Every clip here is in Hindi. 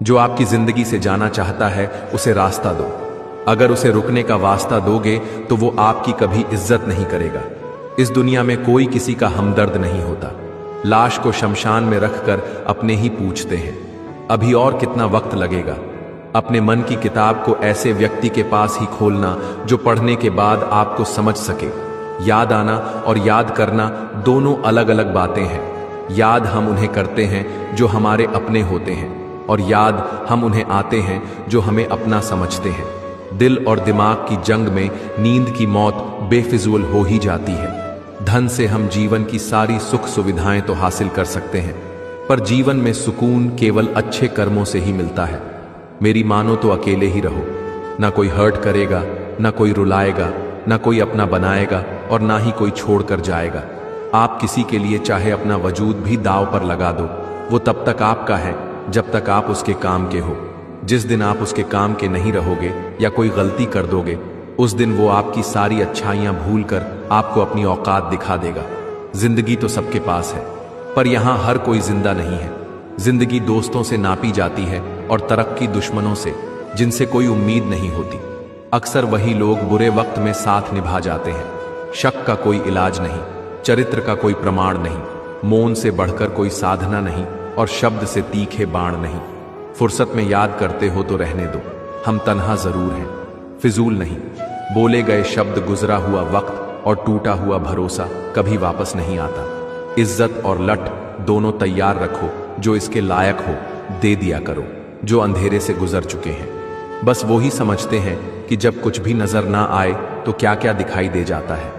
जो आपकी जिंदगी से जाना चाहता है उसे रास्ता दो। अगर उसे रुकने का वास्ता दोगे तो वो आपकी कभी इज्जत नहीं करेगा। इस दुनिया में कोई किसी का हमदर्द नहीं होता। लाश को शमशान में रखकर अपने ही पूछते हैं, अभी और कितना वक्त लगेगा। अपने मन की किताब को ऐसे व्यक्ति के पास ही खोलना जो पढ़ने के बाद आपको समझ सके। याद आना और याद करना दोनों अलग अलग बातें हैं। याद हम उन्हें करते हैं जो हमारे अपने होते हैं, और याद हम उन्हें आते हैं जो हमें अपना समझते हैं। दिल और दिमाग की जंग में नींद की मौत बेफिजूल हो ही जाती है। धन से हम जीवन की सारी सुख सुविधाएं तो हासिल कर सकते हैं, पर जीवन में सुकून केवल अच्छे कर्मों से ही मिलता है। मेरी मानो तो अकेले ही रहो। ना कोई हर्ट करेगा, ना कोई रुलाएगा, ना कोई अपना बनाएगा, और ना ही कोई छोड़ कर जाएगा। आप किसी के लिए चाहे अपना वजूद भी दांव पर लगा दो, वो तब तक आपका है जब तक आप उसके काम के हो। जिस दिन आप उसके काम के नहीं रहोगे या कोई गलती कर दोगे, उस दिन वो आपकी सारी अच्छाइयां भूल कर आपको अपनी औकात दिखा देगा। जिंदगी तो सबके पास है, पर यहां हर कोई जिंदा नहीं है। जिंदगी दोस्तों से नापी जाती है और तरक्की दुश्मनों से, जिनसे कोई उम्मीद नहीं होती। अक्सर वही लोग बुरे वक्त में साथ निभा जाते हैं। शक का कोई इलाज नहीं, चरित्र का कोई प्रमाण नहीं, मौन से बढ़कर कोई साधना नहीं, और शब्द से तीखे बाण नहीं। फुर्सत में याद करते हो तो रहने दो, हम तन्हा जरूर हैं, फिजूल नहीं। बोले गए शब्द, गुजरा हुआ वक्त और टूटा हुआ भरोसा कभी वापस नहीं आता। इज्जत और लट दोनों तैयार रखो, जो इसके लायक हो दे दिया करो। जो अंधेरे से गुजर चुके हैं बस वो ही समझते हैं कि जब कुछ भी नजर ना आए तो क्या क्या दिखाई दे जाता है।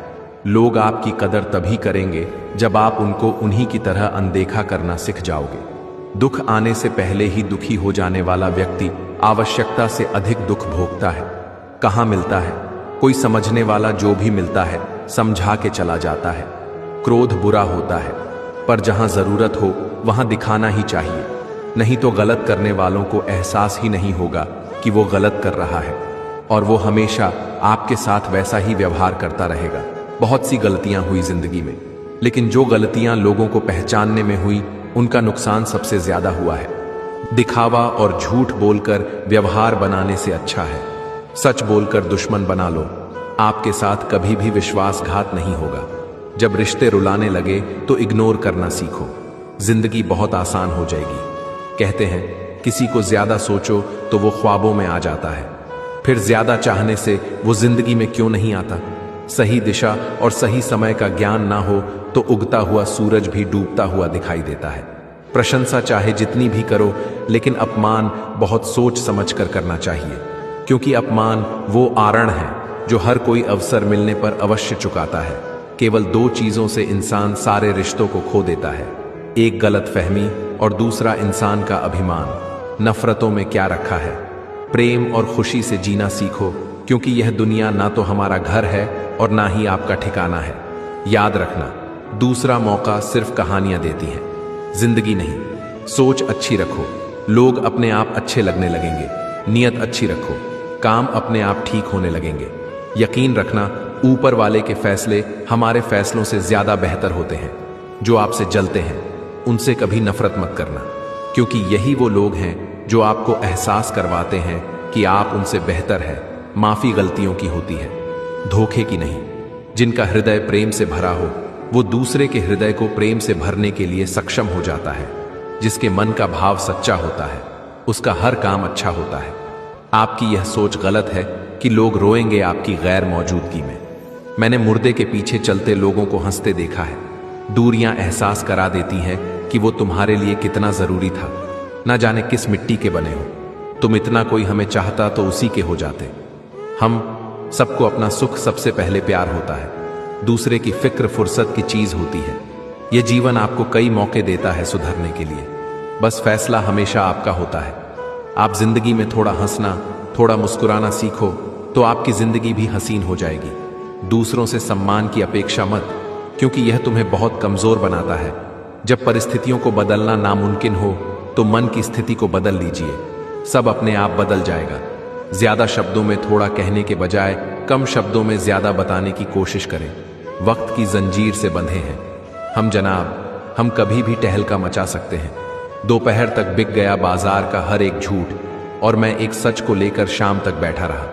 लोग आपकी कदर तभी करेंगे जब आप उनको उन्हीं की तरह अनदेखा करना सीख जाओगे। दुख आने से पहले ही दुखी हो जाने वाला व्यक्ति आवश्यकता से अधिक दुख भोगता है। कहाँ मिलता है कोई समझने वाला, जो भी मिलता है समझा के चला जाता है। क्रोध बुरा होता है, पर जहां जरूरत हो वहां दिखाना ही चाहिए, नहीं तो गलत करने वालों को एहसास ही नहीं होगा कि वो गलत कर रहा है, और वो हमेशा आपके साथ वैसा ही व्यवहार करता रहेगा। बहुत सी गलतियां हुई जिंदगी में, लेकिन जो गलतियां लोगों को पहचानने में हुई उनका नुकसान सबसे ज्यादा हुआ है। दिखावा और झूठ बोलकर व्यवहार बनाने से अच्छा है सच बोलकर दुश्मन बना लो। आपके साथ कभी भी विश्वासघात नहीं होगा। जब रिश्ते रुलाने लगे तो इग्नोर करना सीखो, जिंदगी बहुत आसान हो जाएगी। कहते हैं किसी को ज्यादा सोचो तो वो ख्वाबों में आ जाता है, फिर ज्यादा चाहने से वो जिंदगी में क्यों नहीं आता। सही दिशा और सही समय का ज्ञान ना हो तो उगता हुआ सूरज भी डूबता हुआ दिखाई देता है। प्रशंसा चाहे जितनी भी करो, लेकिन अपमान बहुत सोच समझ कर करना चाहिए, क्योंकि अपमान वो आरण है जो हर कोई अवसर मिलने पर अवश्य चुकाता है। केवल दो चीजों से इंसान सारे रिश्तों को खो देता है, एक गलतफहमी और दूसरा इंसान का अभिमान। नफरतों में क्या रखा है, प्रेम और खुशी से जीना सीखो, क्योंकि यह दुनिया ना तो हमारा घर है और ना ही आपका ठिकाना है। याद रखना, दूसरा मौका सिर्फ कहानियां देती हैं, जिंदगी नहीं। सोच अच्छी रखो, लोग अपने आप अच्छे लगने लगेंगे। नियत अच्छी रखो, काम अपने आप ठीक होने लगेंगे। यकीन रखना, ऊपर वाले के फैसले हमारे फैसलों से ज्यादा बेहतर होते हैं। जो आपसे जलते हैं उनसे कभी नफरत मत करना, क्योंकि यही वो लोग हैं जो आपको एहसास करवाते हैं कि आप उनसे बेहतर है। माफी गलतियों की होती है, धोखे की नहीं। जिनका हृदय प्रेम से भरा हो वो दूसरे के हृदय को प्रेम से भरने के लिए सक्षम हो जाता है। जिसके मन का भाव सच्चा होता है उसका हर काम अच्छा होता है। आपकी यह सोच गलत है कि लोग रोएंगे आपकी गैर मौजूदगी में। मैंने मुर्दे के पीछे चलते लोगों को हंसते देखा है। दूरियां एहसास करा देती हैं कि वो तुम्हारे लिए कितना जरूरी था। ना जाने किस मिट्टी के बने हो तुम, इतना कोई हमें चाहता तो उसी के हो जाते। हम सबको अपना सुख सबसे पहले प्यार होता है, दूसरे की फिक्र फुर्सत की चीज होती है। यह जीवन आपको कई मौके देता है सुधरने के लिए, बस फैसला हमेशा आपका होता है। आप जिंदगी में थोड़ा हंसना, थोड़ा मुस्कुराना सीखो तो आपकी जिंदगी भी हसीन हो जाएगी। दूसरों से सम्मान की अपेक्षा मत, क्योंकि यह तुम्हें बहुत कमजोर बनाता है। जब परिस्थितियों को बदलना नामुमकिन हो तो मन की स्थिति को बदल लीजिए, सब अपने आप बदल जाएगा। ज्यादा शब्दों में थोड़ा कहने के बजाय कम शब्दों में ज्यादा बताने की कोशिश करें। वक्त की जंजीर से बंधे हैं हम जनाब, हम कभी भी टहलका मचा सकते हैं, दोपहर तक बिक गया बाजार का हर एक झूठ और मैं एक सच को लेकर शाम तक बैठा रहा।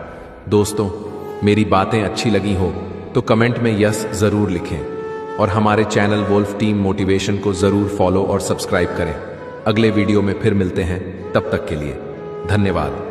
दोस्तों, मेरी बातें अच्छी लगी हो तो कमेंट में यस जरूर लिखें और हमारे चैनल वोल्फ टीम मोटिवेशन को जरूर फॉलो और सब्सक्राइब करें। अगले वीडियो में फिर मिलते हैं, तब तक के लिए धन्यवाद।